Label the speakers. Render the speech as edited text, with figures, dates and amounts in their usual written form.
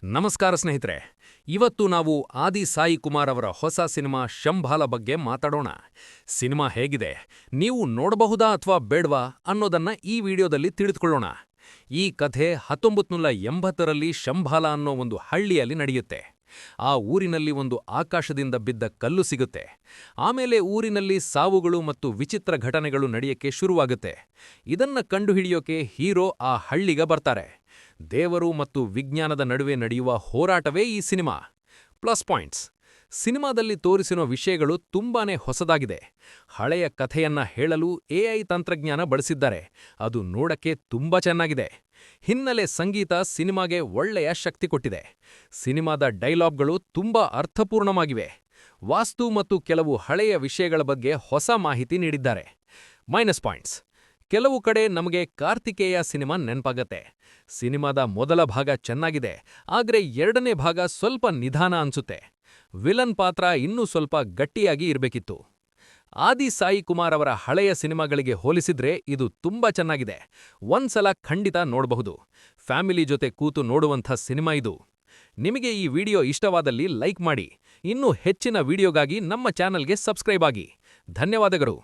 Speaker 1: ನಮಸ್ಕಾರ ಸ್ನೇಹಿತರೆ, ಇವತ್ತು ನಾವು ಆದಿ ಸಾಯಿ ಕುಮಾರ್ ಅವರ ಹೊಸ ಸಿನಿಮಾ ಶಂಭಾಲ ಬಗ್ಗೆ ಮಾತಾಡೋಣ. ಸಿನಿಮಾ ಹೇಗಿದೆ, ನೀವು ನೋಡಬಹುದಾ ಅಥವಾ ಬೇಡ್ವಾ ಅನ್ನೋದನ್ನ ಈ ವಿಡಿಯೋದಲ್ಲಿ ತಿಳಿದುಕೊಳ್ಳೋಣ. ಈ ಕಥೆ 1980ರಲ್ಲಿ ಶಂಭಾಲ ಅನ್ನೋ ಒಂದು ಹಳ್ಳಿಯಲ್ಲಿ ನಡೆಯುತ್ತೆ. ಆ ಊರಿನಲ್ಲಿ ಒಂದು ಆಕಾಶದಿಂದ ಬಿದ್ದ ಕಲ್ಲು ಸಿಗುತ್ತೆ. ಆಮೇಲೆ ಊರಿನಲ್ಲಿ ಸಾವುಗಳು ಮತ್ತು ವಿಚಿತ್ರ ಘಟನೆಗಳು ನಡೆಯಕ್ಕೆ ಶುರುವಾಗುತ್ತೆ. ಇದನ್ನ ಕಂಡುಹಿಡಿಯೋಕೆ ಹೀರೋ ಆ ಹಳ್ಳಿಗೆ ಬರ್ತಾರೆ. ದೇವರು ಮತ್ತು ವಿಜ್ಞಾನದ ನಡುವೆ ನಡೆಯುವ ಹೋರಾಟವೇ ಈ ಸಿನಿಮಾ. ಪ್ಲಸ್ ಪಾಯಿಂಟ್ಸ್: ಸಿನಿಮಾದಲ್ಲಿ ತೋರಿಸಿರೋ ವಿಷಯಗಳು ತುಂಬಾನೇ ಹೊಸದಾಗಿದೆ. ಹಳೆಯ ಕಥೆಯನ್ನ ಹೇಳಲು ಎಐ ತಂತ್ರಜ್ಞಾನ ಬಳಸಿದ್ದಾರೆ. ಅದು ನೋಡಕ್ಕೆ ತುಂಬಾ ಚೆನ್ನಾಗಿದೆ. ಹಿನ್ನೆಲೆ ಸಂಗೀತ ಸಿನಿಮಾಗೆ ಒಳ್ಳೆಯ ಶಕ್ತಿ ಕೊಟ್ಟಿದೆ. ಸಿನಿಮಾದ ಡೈಲಾಗ್ಗಳು ತುಂಬಾ ಅರ್ಥಪೂರ್ಣವಾಗಿವೆ. ವಾಸ್ತು ಮತ್ತು ಕೆಲವು ಹಳೆಯ ವಿಷಯಗಳ ಬಗ್ಗೆ ಹೊಸ ಮಾಹಿತಿ ನೀಡಿದ್ದಾರೆ. ಮೈನಸ್ ಪಾಯಿಂಟ್ಸ್: ಕೆಲವು ಕಡೆ ನಮಗೆ ಕಾರ್ತಿಕೇಯ ಸಿನಿಮಾ ನೆನ್ಪಾಗತ್ತೆ. ಸಿನಿಮಾದ ಮೊದಲ ಭಾಗ ಚೆನ್ನಾಗಿದೆ, ಆದ್ರೆ ಎರಡನೇ ಭಾಗ ಸ್ವಲ್ಪ ನಿಧಾನ ಅನ್ಸುತ್ತೆ. ವಿಲನ್ ಪಾತ್ರ ಇನ್ನೂ ಸ್ವಲ್ಪ ಗಟ್ಟಿಯಾಗಿ ಇರಬೇಕಿತ್ತು. ಆದಿ ಸಾಯಿ ಕುಮಾರ್ ಅವರ ಹಳೆಯ ಸಿನಿಮಾಗಳಿಗೆ ಹೋಲಿಸಿದ್ರೆ ಇದು ತುಂಬಾ ಚೆನ್ನಾಗಿದೆ. ಒಂದ್ಸಲ ಖಂಡಿತ ನೋಡಬಹುದು. ಫ್ಯಾಮಿಲಿ ಜೊತೆ ಕೂತು ನೋಡುವಂಥ ಸಿನಿಮಾ ಇದು. ನಿಮಗೆ ಈ ವಿಡಿಯೋ ಇಷ್ಟವಾದಲ್ಲಿ ಲೈಕ್ ಮಾಡಿ. ಇನ್ನೂ ಹೆಚ್ಚಿನ ವಿಡಿಯೋಗಾಗಿ ನಮ್ಮ ಚಾನಲ್ಗೆ ಸಬ್ಸ್ಕ್ರೈಬ್ ಆಗಿ. ಧನ್ಯವಾದಗಳು.